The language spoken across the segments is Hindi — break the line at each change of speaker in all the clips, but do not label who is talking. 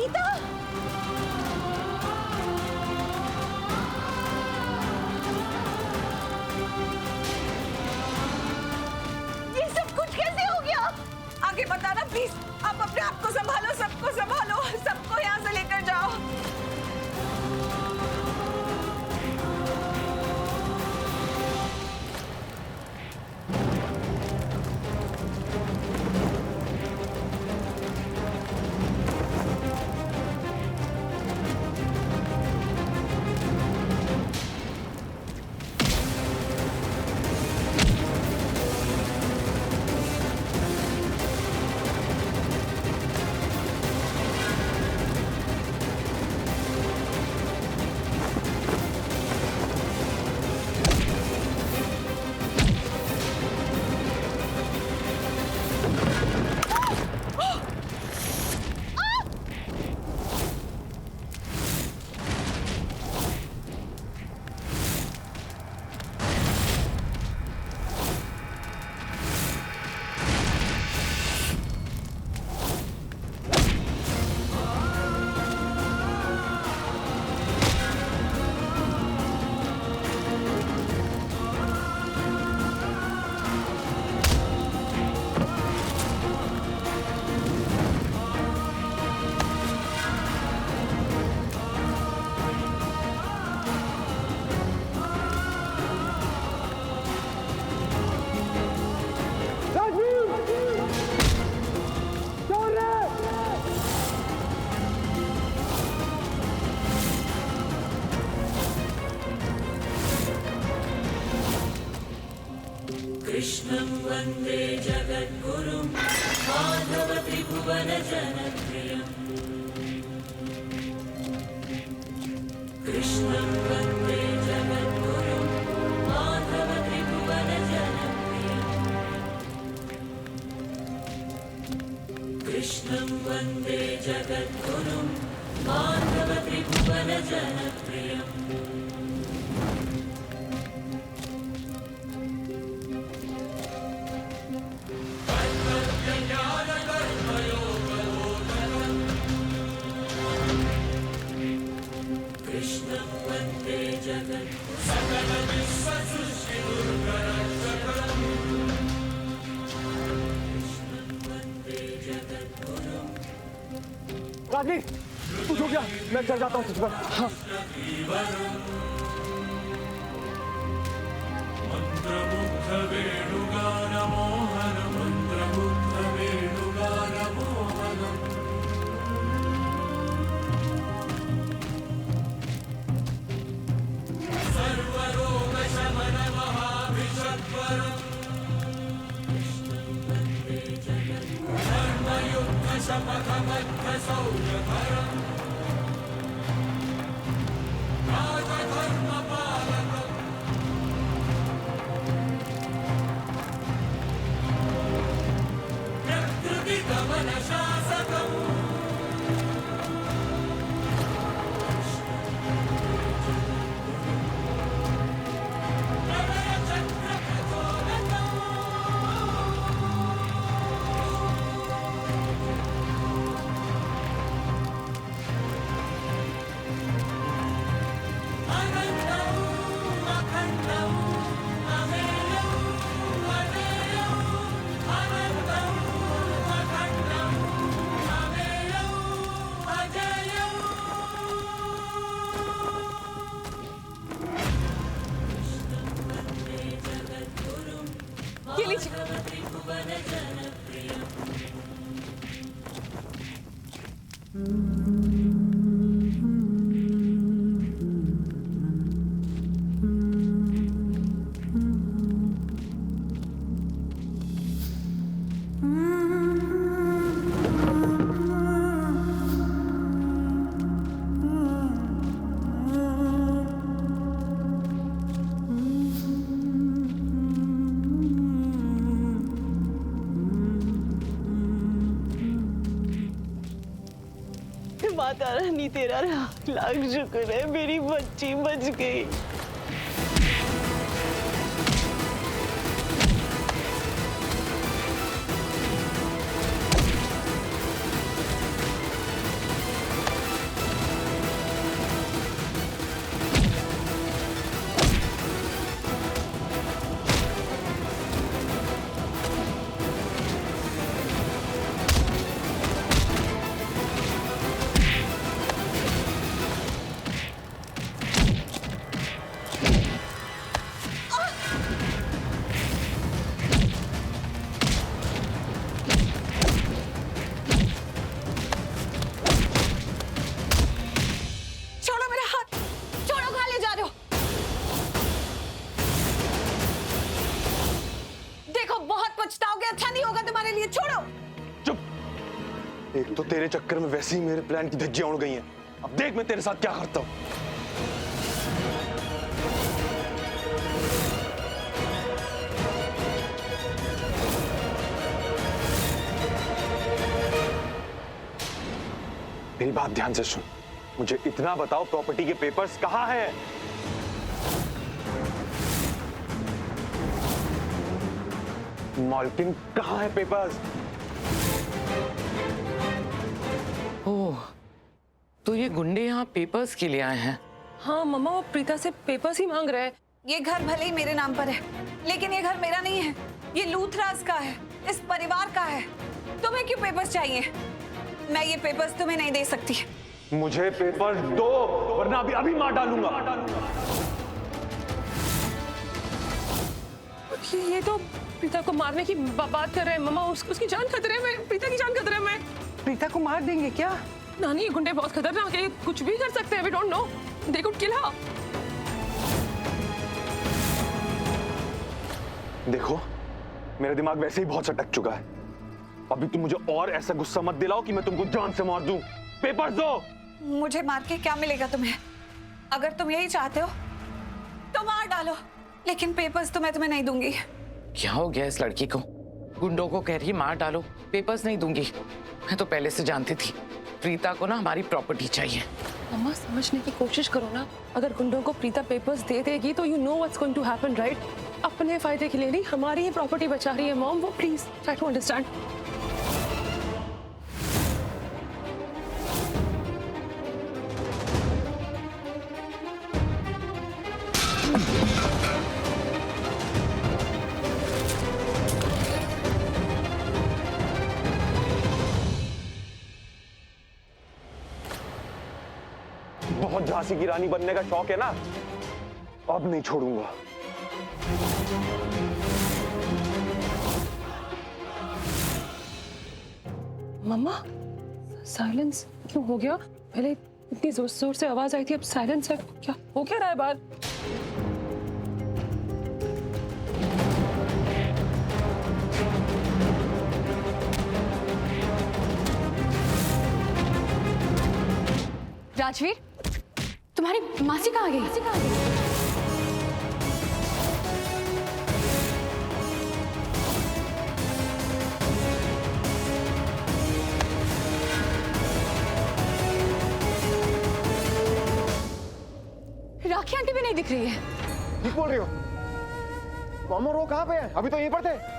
गीता, ये सब कुछ कैसे हो गया? आगे बताना प्लीज। आप अपने आप को संभालो, सबको संभालो, सबको यहाँ से लेकर जाओ।
कृष्णं वन्दे जगद्गुरुं माधव त्रिभुवन जनप्रियम्। कृष्णं वन्दे जगद्गुरुं माधव त्रिभुवन जनप्रियम्। कृष्णं वन्दे जगद्गुरुं माधव त्रिभुवन जनप्रियम्। कृष्णं वन्दे जगत् सकल विश्वसृष्टिदुर्गरक्षकम्। कृष्णं वन्दे जगद्गुरुम्।
राजवीर, तू सो गया, मैं चल जाता हूँ तुझ पर। हाँ।
मंत्रमुग्ध वेणुगान मोहन, मंत्रमुग्ध वेणुगान मोहन। सर्वरोग शमन महाभिषग्वरम्। कृष्णं वन्दे जगद्गुरुं। धर्मयुद्ध शपथ मध्य सौर्यधरम्। राजधर्मपालकम्। प्रकृतिगमन शासकम्।
ये लीजिए। माता रानी तेरा लाख शुक्र है, मेरी बच्ची बच गई।
एक तो तेरे चक्कर में वैसे ही मेरे प्लान की धज्जियां उड़ गई हैं। अब देख मैं तेरे साथ क्या करता हूँ। मेरी बात ध्यान से सुन। मुझे इतना बताओ, प्रॉपर्टी के पेपर्स कहाँ हैं? मालकिन कहाँ है पेपर्स?
ओह, तो ये गुंडे यहाँ पेपर्स के लिए आए हैं।
हाँ मम्मा, वो प्रीता से पेपर्स ही मांग रहे हैं।
ये घर भले ही मेरे नाम पर है, लेकिन ये घर मेरा नहीं है। ये लूथराज का है, इस परिवार का है। तुम्हें क्यों पेपर्स चाहिए? मैं ये पेपर्स तुम्हें नहीं दे सकती।
मुझे पेपर्स दो, वरना अभी अभी मार डालूंगा।
ये तो प्रीता को मारने की बात कर रहे हैं मम्मा। उसकी जान खतरे में, प्रीता की जान खतरे में।
प्रीता को मार देंगे क्या?
नानी, ये गुंडे बहुत खतरनाक है, कुछ भी कर सकते हैं। We don't know, they could kill her.
देखो, मेरा दिमाग वैसे ही बहुत सटक चुका है। अभी तुम मुझे और ऐसा गुस्सा मत दिलाओ कि मैं तुमको जान से मार दूं। पेपर्स दो।
मुझे मार के क्या मिलेगा तुम्हें? अगर तुम यही चाहते हो तो मार डालो, लेकिन पेपर्स तो मैं तुम्हें नहीं दूंगी।
क्या हो गया इस लड़की को? गुंडों को कह रही है मार डालो, पेपर्स नहीं दूंगी। मैं तो पहले से जानती थी प्रीता को ना हमारी प्रॉपर्टी चाहिए।
मम्मा, समझने की कोशिश करो ना। अगर गुंडों को प्रीता पेपर्स दे देगी तो you know what's going to happen, right? अपने फायदे के लिए नहीं, हमारी ही प्रॉपर्टी बचा रही है मॉम। वो प्लीज ट्राई टू अंडरस्टैंड।
बहुत झांसी की रानी बनने का शौक है ना? अब नहीं छोड़ूंगा।
मम्मा, साइलेंस क्यों हो गया? पहले इतनी जोर जोर से आवाज आई थी, अब साइलेंस है। क्या हो क्या रहा है बाहर?
राजवीर, तुम्हारी मासी कहाँ गई? राखी आंटी भी नहीं दिख रही है।
ठीक बोल रही हो। मामा वो कहाँ पे है? अभी तो यहीं पर थे।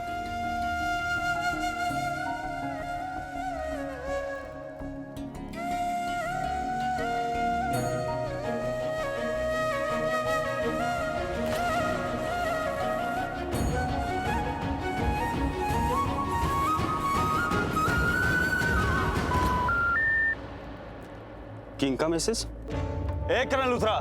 किंग का मैसेज। एक करण लूथरा,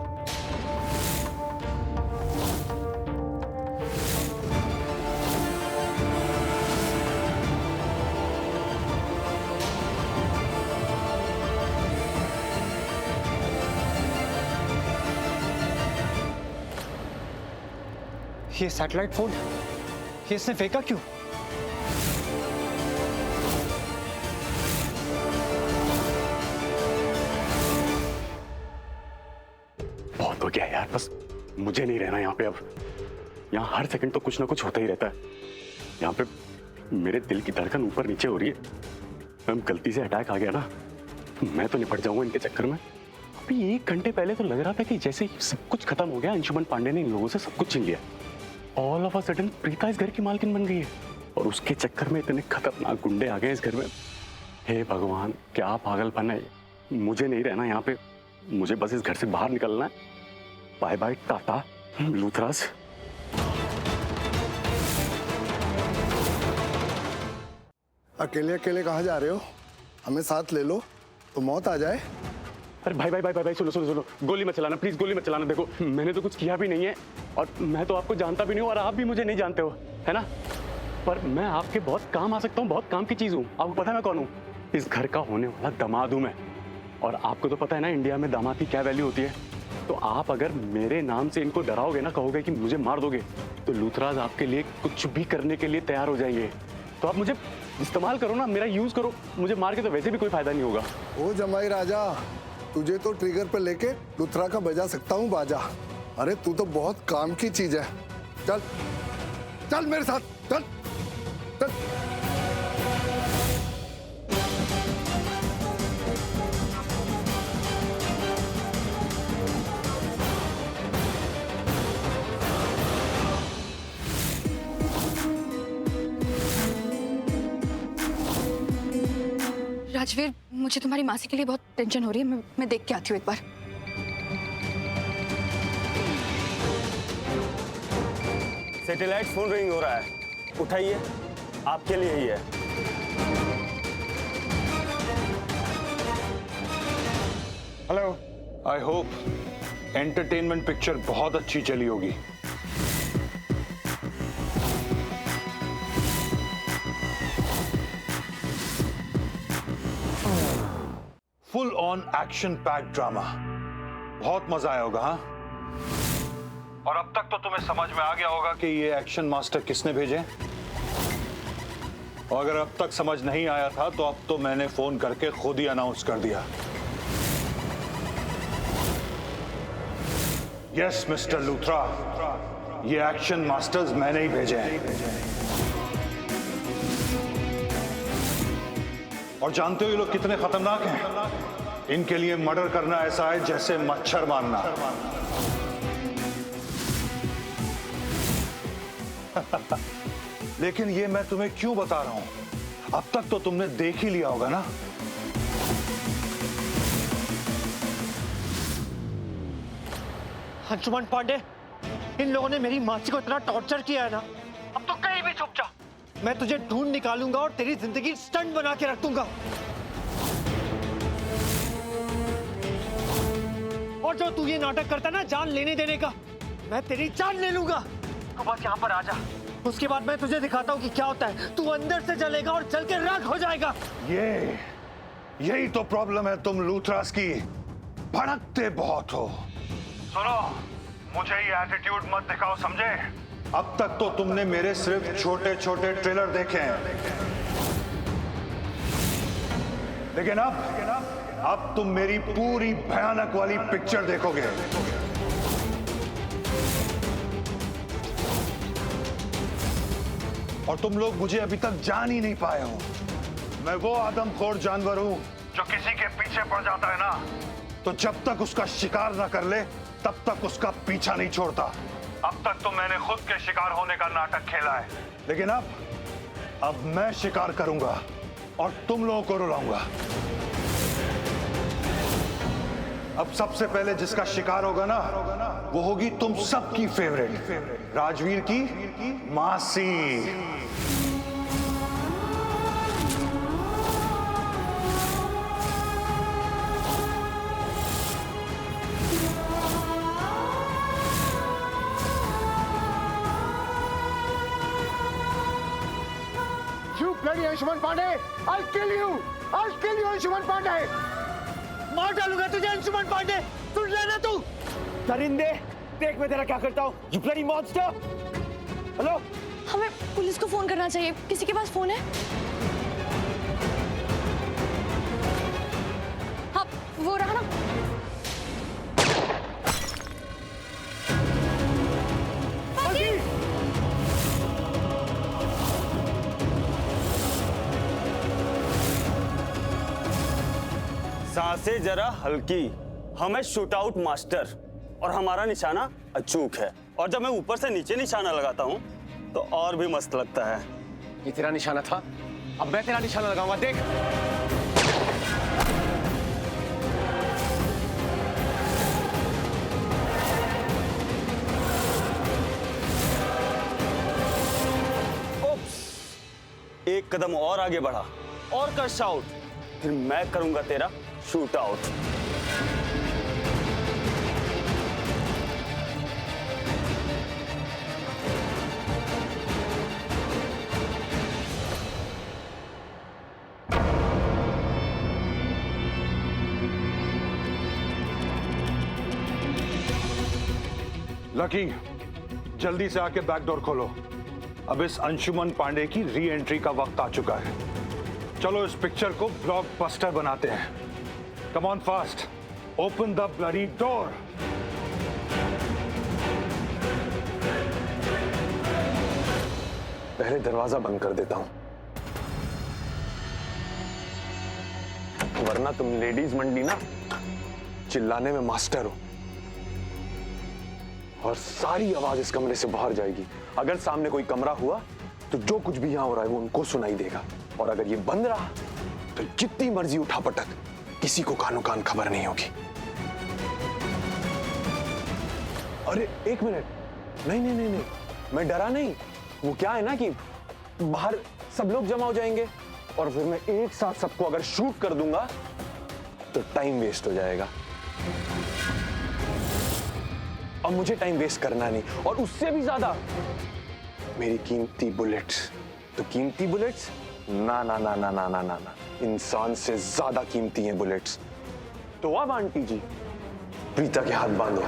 ये सैटेलाइट फोन ये इसने फेंका क्यों?
बहुत हो गया यार, बस मुझे नहीं रहना यहाँ पे अब। यहाँ हर सेकंड तो कुछ ना कुछ होता ही रहता है। यहाँ पे मेरे दिल की धड़कन ऊपर नीचे हो रही है। हम गलती से अटैक आ गया ना, मैं तो निपट जाऊंगा इनके चक्कर में। अभी 1 घंटे पहले तो लग रहा था कि जैसे ही सब कुछ खत्म हो गया, अंशुमन पांडे ने इन लोगों से सब कुछ छीन लिया। All of a sudden Preeta इस घर की मालकिन बन गई है, और उसके चक्कर में इतने खतरनाक गुंडे आ गए इस घर में। हे भगवान, क्या पागलपन है। मुझे नहीं रहना यहाँ पे, मुझे बस इस घर से बाहर निकलना है। Bye bye, ta-ta Luthras.
अकेले अकेले कहाँ जा रहे हो? हमें साथ ले लो तो मौत आ जाए।
अरे भाई भाई भाई भाई, सुनो सुनो सुनो, गोली मत चलाना प्लीज, गोली मत चलाना। देखो मैंने तो कुछ किया भी नहीं है, और मैं तो आपको जानता भी नहीं हूँ, और आप भी मुझे नहीं जानते हो, है ना? पर मैं आपके बहुत काम आ सकता हूँ, बहुत काम की चीज हूँ। आपको पता है मैं कौन हूँ? इस घर का होने वाला दामाद हूँ मैं। और आपको तो पता है ना इंडिया में दामाद की क्या वैल्यू होती है। तो आप अगर मेरे नाम से इनको डराओगे ना, कहोगे कि मुझे मार दोगे, तो लूथराज आपके लिए कुछ भी करने के लिए तैयार हो जाएंगे। तो आप मुझे इस्तेमाल करो ना, मेरा यूज करो। मुझे मार के तो वैसे भी कोई फायदा नहीं होगा।
ओ जमाई राजा, तुझे तो ट्रिगर पे लेके लुथरा का बजा सकता हूँ बाजा। अरे तू तो बहुत काम की चीज है। चल चल मेरे साथ, चल चल।
राजवीर, मुझे तुम्हारी मासी के लिए बहुत टेंशन हो रही है। मैं देख के आती हूँ एक बार।
सैटेलाइट फोन रिंग हो रहा है, उठाइए, आपके लिए ही है।
Hello, I hope entertainment picture बहुत अच्छी चली होगी। Full on action pack drama, बहुत मजा आया होगा। हाँ, और अब तक तो तुम्हें समझ में आ गया होगा कि ये एक्शन मास्टर किसने भेजे। और अगर अब तक समझ नहीं आया था तो अब तो मैंने फोन करके खुद ही अनाउंस कर दिया। यस मिस्टर लूथरा, ये एक्शन मास्टर्स मैंने ही भेजे हैं। और जानते हो ये लोग कितने खतरनाक हैं? इनके लिए मर्डर करना ऐसा है जैसे मच्छर मारना। लेकिन ये मैं तुम्हें क्यों बता रहा हूं? अब तक तो तुमने देख ही लिया होगा ना।
अंशुमन पांडे, इन लोगों ने मेरी मासी को इतना टॉर्चर किया है ना, अब तो कहीं भी छुप जा। मैं तुझे ढूंढ निकालूंगा और तेरी जिंदगी स्टंट बना के रख दूंगा। और जो तू ये नाटक करता ना जान लेने देने का, मैं तेरी जान ले लूंगा। तू बस यहाँ पर आ जा, उसके बाद मैं तुझे दिखाता हूँ कि क्या होता है। तू अंदर से जलेगा और जल के राख हो जाएगा।
यही तो प्रॉब्लम है तुम लूथरास की, भड़कते बहुत हो। सुनो, मुझे ये एटीट्यूड मत दिखाओ, समझे? अब तक तो तुमने मेरे सिर्फ छोटे छोटे ट्रेलर देखे हैं, लेकिन अब तुम मेरी पूरी भयानक वाली पिक्चर देखोगे। और तुम लोग मुझे अभी तक जान ही नहीं पाए हो। मैं वो आदमखोर जानवर हूं जो किसी के पीछे पड़ जाता है ना, तो जब तक उसका शिकार ना कर ले तब तक उसका पीछा नहीं छोड़ता। अब तक तो मैंने खुद के शिकार होने का नाटक खेला है, लेकिन अब मैं शिकार करूंगा और तुम लोगों को रुलाऊंगा। अब सबसे पहले जिसका शिकार होगा ना, वो होगी तुम सबकी फेवरेट राजवीर की मासी।
You bloody Anshuman Pandey! I'll kill you! I'll kill you, Anshuman Pandey! मार डालूंगा तुझे अंशुमन पांडे! सुन लेना तू! दरिंदे, देख मैं तेरा क्या करता हूँ! You bloody monster! हेलो?
हमें पुलिस को फोन करना चाहिए। किसी के पास फोन है? हाँ, वो रहा ना।
सांसें जरा हल्की, हमें शूट आउट मास्टर और हमारा निशाना अचूक है। और जब मैं ऊपर से नीचे निशाना लगाता हूँ तो और भी मस्त लगता है।
ये तेरा निशाना था, अब मैं तेरा निशाना लगाऊंगा, देख।
ओप्स, एक कदम और आगे बढ़ा और कर शाउट, फिर मैं करूंगा तेरा शूट आउट।
लकी, जल्दी से आके बैक डोर खोलो। अब इस अंशुमन पांडे की री एंट्री का वक्त आ चुका है। चलो इस पिक्चर को ब्लॉकबस्टर बनाते हैं। Come on fast, open the bloody door.
पहले दरवाजा बंद कर देता हूं, वरना तुम लेडीज मंडी ना चिल्लाने में मास्टर हो और सारी आवाज इस कमरे से बाहर जाएगी। अगर सामने कोई कमरा हुआ तो जो कुछ भी यहां हो रहा है वो उनको सुनाई देगा, और अगर ये बंद रहा तो जितनी मर्जी उठा पटक, किसी को कानो कान खबर नहीं होगी। अरे एक मिनट, नहीं नहीं नहीं नहीं, मैं डरा नहीं। वो क्या है ना कि बाहर सब लोग जमा हो जाएंगे और फिर मैं एक साथ सबको अगर शूट कर दूंगा तो टाइम वेस्ट हो जाएगा। अब मुझे टाइम वेस्ट करना नहीं, और उससे भी ज्यादा मेरी कीमती बुलेट्स। तो कीमती बुलेट्स ना ना ना ना ना ना ना ना, इंसान से ज्यादा कीमती हैं बुलेट्स। तो अब आंटी जी प्रीता के हाथ बांधो।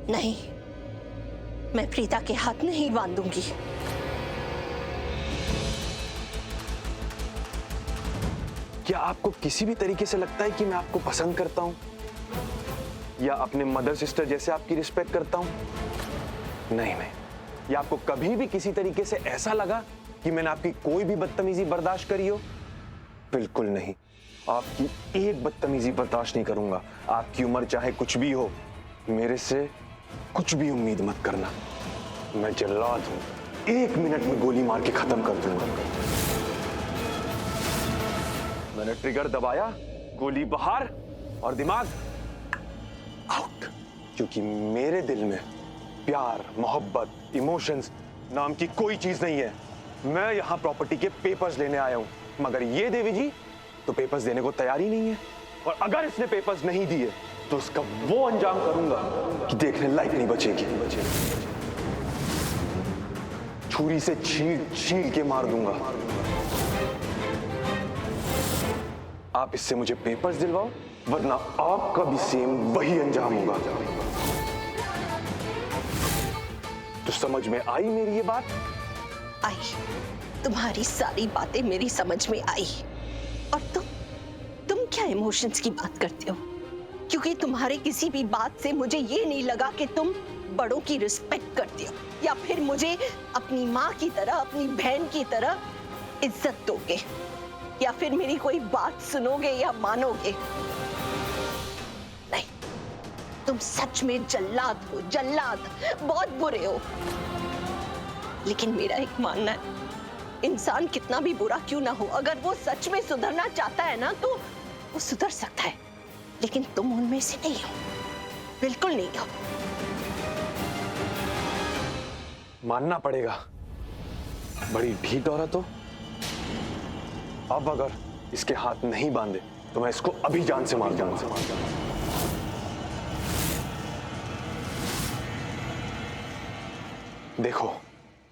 नहीं, मैं प्रीता के हाथ नहीं बांधूंगी।
क्या आपको किसी भी तरीके से लगता है कि मैं आपको पसंद करता हूं या अपने मदर सिस्टर जैसे आपकी रिस्पेक्ट करता हूं? नहीं नहीं। या आपको कभी भी किसी तरीके से ऐसा लगा कि मैंने आपकी कोई भी बदतमीजी बर्दाश्त करी हो? बिल्कुल नहीं। आपकी एक बदतमीजी बर्दाश्त नहीं करूंगा। आपकी उम्र चाहे कुछ भी हो, मेरे से कुछ भी उम्मीद मत करना। मैं जल्लाद हूं, 1 मिनट में गोली मार के खत्म कर दूंगा। मैंने ट्रिगर दबाया, गोली बाहर और दिमाग आउट। क्योंकि मेरे दिल में प्यार, मोहब्बत, इमोशंस नाम की कोई चीज नहीं है। मैं यहां प्रॉपर्टी के पेपर्स लेने आया हूं, मगर ये देवी जी तो पेपर्स देने को तैयार ही नहीं है। और अगर इसने पेपर्स नहीं दिए तो उसका वो अंजाम करूंगा कि देखने लायक नहीं बचेगी। छुरी से छील छील के मार दूंगा। आप इससे मुझे पेपर्स दिलवाओ, वरना आपका भी सेम वही अंजाम होगा। तो समझ में आई मेरी ये बात?
आई, तुम्हारी सारी बातें मेरी समझ में आई। और तुम क्या इमोशंस की बात करते हो? क्योंकि तुम्हारे किसी भी बात से मुझे ये नहीं लगा कि तुम बड़ों की रिस्पेक्ट करते हो, या फिर मुझे अपनी माँ की तरह, अपनी बहन की तरह इज्जत दोगे, या फिर मेरी कोई बात सुनोगे या मानोगे। नहीं, तुम सच में जल्लाद हो, जल्लाद, बहुत बुरे हो। लेकिन मेरा एक मानना है, इंसान कितना भी बुरा क्यों ना हो, अगर वो सच में सुधरना चाहता है ना तो वो सुधर सकता है। लेकिन तुम उनमें से नहीं हो, बिल्कुल नहीं हो।
मानना पड़ेगा, बड़ी ढीठ औरत हो। अब अगर इसके हाथ नहीं बांधे तो मैं इसको अभी जान से मार दूंगा। देखो,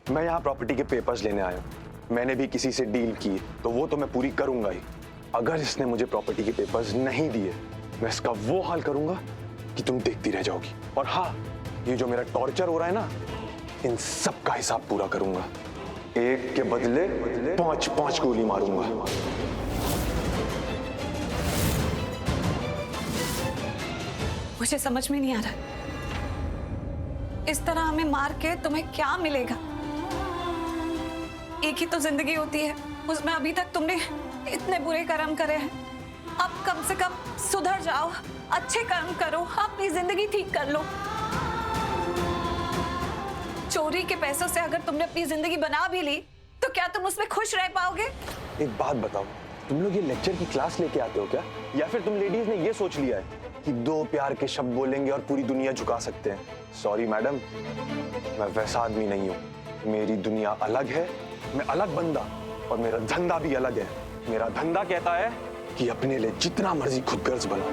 मैं यहां प्रॉपर्टी के पेपर्स लेने आया हूं। मैंने भी किसी से डील की तो वो तो मैं पूरी करूंगा ही। अगर इसने मुझे प्रॉपर्टी के पेपर्स नहीं दिए, मैं इसका वो हाल करूंगा कि तुम देखती रह जाओगी। और हाँ, ये जो मेरा टॉर्चर हो रहा है ना, इन सब का हिसाब पूरा करूंगा। एक के बदले 5-5 गोली मारूंगा।
मुझे समझ में नहीं आ रहा, इस तरह हमें मार के तुम्हें क्या मिलेगा? एक ही तो जिंदगी होती है, उसमें अभी तक तुमने इतने बुरे कर्म करे हैं। अब कम से कम सुधर जाओ, अच्छे कर्म करो, अपनी जिंदगी ठीक कर लो। चोरी के पैसों से अगर तुमने अपनी जिंदगी बना भी ली तो क्या तुम उसमें खुश रह पाओगे?
एक बात बताओ, तुम लोग ये लेक्चर की क्लास लेके आते हो क्या? या फिर तुम लेडीज ने ये सोच लिया है कि 2 प्यार के शब्द बोलेंगे और पूरी दुनिया झुका सकते हैं? सॉरी मैडम, मैं वैसा आदमी नहीं हूं। मेरी दुनिया अलग है, मैं अलग बंदा, और मेरा धंधा भी अलग है। मेरा धंधा कहता है कि अपने लिए जितना मर्जी खुदगर्ज बनो,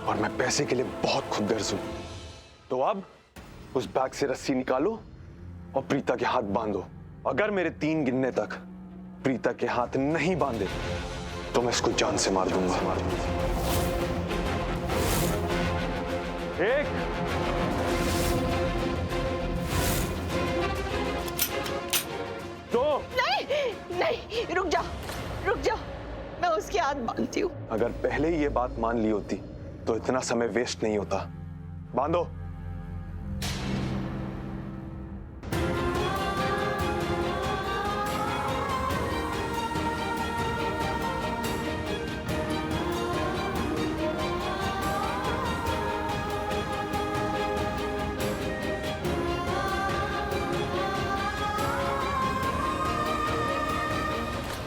और मैं पैसे के लिए बहुत खुदगर्ज हूं। तो अब उस बैग से रस्सी निकालो और प्रीता के हाथ बांधो। अगर मेरे 3 गिनने तक प्रीता के हाथ नहीं बांधे तो मैं इसको जान से मार दूंगा। 1
नहीं, रुक जाओ, मैं उसके हाथ बांधती हूँ।
अगर पहले ही ये बात मान ली होती तो इतना समय वेस्ट नहीं होता। बांधो।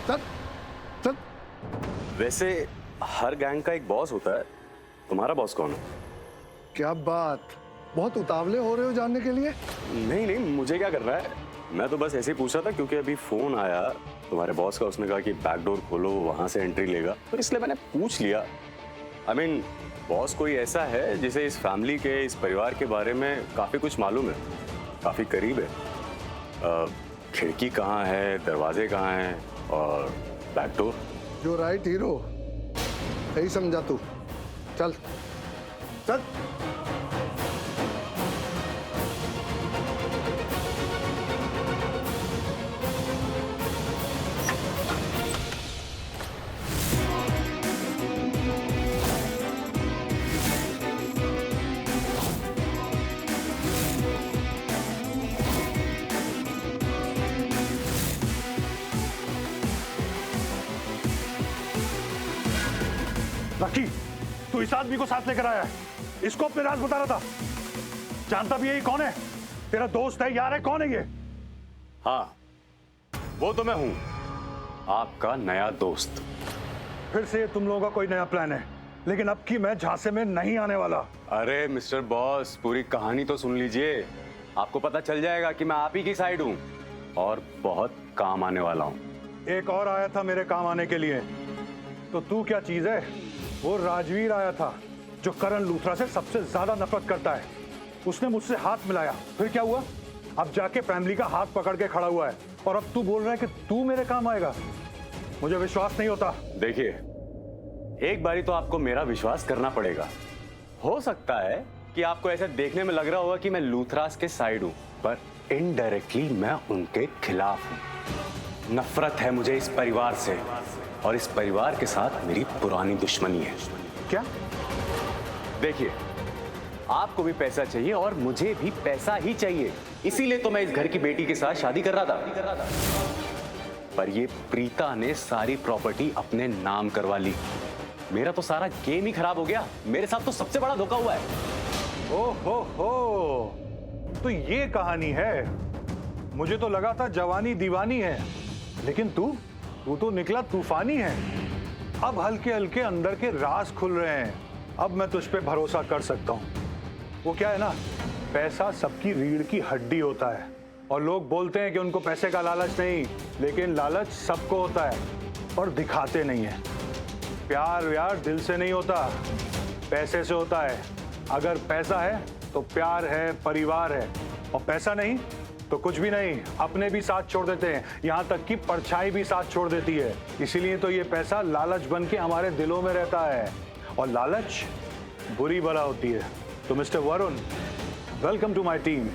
चल चल।
वैसे हर गैंग का एक बॉस होता है, तुम्हारा बॉस कौन है?
क्या बात, बहुत उतावले हो रहे हो जानने के लिए?
नहीं नहीं, मुझे क्या करना है, मैं तो बस ऐसे ही पूछ रहा था क्योंकि अभी फोन आया तुम्हारे बॉस का, उसने कहा कि बैकडोर खोलो वहां से एंट्री लेगा, तो इसलिए मैंने पूछ लिया। आई मीन बॉस कोई ऐसा है जिसे इस फैमिली के, इस परिवार के बारे में काफी कुछ मालूम है, काफी करीब है। खिड़की कहाँ है, दरवाजे कहाँ हैं और बैकडोर।
जो राइट हीरो, यही समझा तू। चल चल।
लकी, तू इस आदमी को साथ लेकर आया है, इसको अपने राज बता रहा था। जानता भी है ये कौन है? तेरा दोस्त है, यार है, कौन है ये?
हाँ वो तो मैं हूं, आपका नया दोस्त।
फिर से तुम लोगों का कोई नया प्लान है, लेकिन अब की मैं झांसे में नहीं आने वाला।
अरे मिस्टर बॉस, पूरी कहानी तो सुन लीजिए, आपको पता चल जाएगा कि मैं आप ही की साइड हूं और बहुत काम आने वाला हूं।
एक और आया था मेरे काम आने के लिए, तो तू क्या चीज है? वो राजवीर आया था जो करण लूथरा से सबसे ज्यादा नफरत करता है, उसने मुझसे हाथ मिलाया। फिर क्या हुआ? अब जाके फैमिली का हाथ पकड़ के खड़ा हुआ है, और अब तू बोल रहा है कि तू मेरे काम आएगा? मुझे विश्वास नहीं होता।
देखिए, एक बारी तो आपको मेरा विश्वास करना पड़ेगा। हो सकता है कि आपको ऐसे देखने में लग रहा होगा कि मैं लूथरास के साइड हूं, पर इनडायरेक्टली मैं उनके खिलाफ हूं। नफरत है मुझे इस परिवार से, और इस परिवार के साथ मेरी पुरानी दुश्मनी है।
क्या?
देखिए, आपको भी पैसा चाहिए और मुझे भी पैसा ही चाहिए, इसीलिए तो मैं इस घर की बेटी के साथ शादी कर रहा था। पर ये प्रीता ने सारी प्रॉपर्टी अपने नाम करवा ली, मेरा तो सारा गेम ही खराब हो गया। मेरे साथ तो सबसे बड़ा धोखा हुआ है।
ओहो हो, तो ये कहानी है। मुझे तो लगा था जवानी दीवानी है, लेकिन तू तो निकला तूफानी है। अब हल्के हल्के अंदर के राज खुल रहे हैं, अब मैं तुझ पे भरोसा कर सकता हूँ। वो क्या है ना, पैसा सबकी रीढ़ की हड्डी होता है, और लोग बोलते हैं कि उनको पैसे का लालच नहीं, लेकिन लालच सबको होता है और दिखाते नहीं है। प्यार व्यार दिल से नहीं होता, पैसे से होता है। अगर पैसा है तो प्यार है, परिवार है, और पैसा नहीं तो कुछ भी नहीं। अपने भी साथ छोड़ देते हैं, यहाँ तक कि परछाई भी साथ छोड़ देती है। इसीलिए तो ये पैसा लालच बन के हमारे दिलों में रहता है, और लालच बुरी बला होती है। तो Mister Varun, welcome to my team.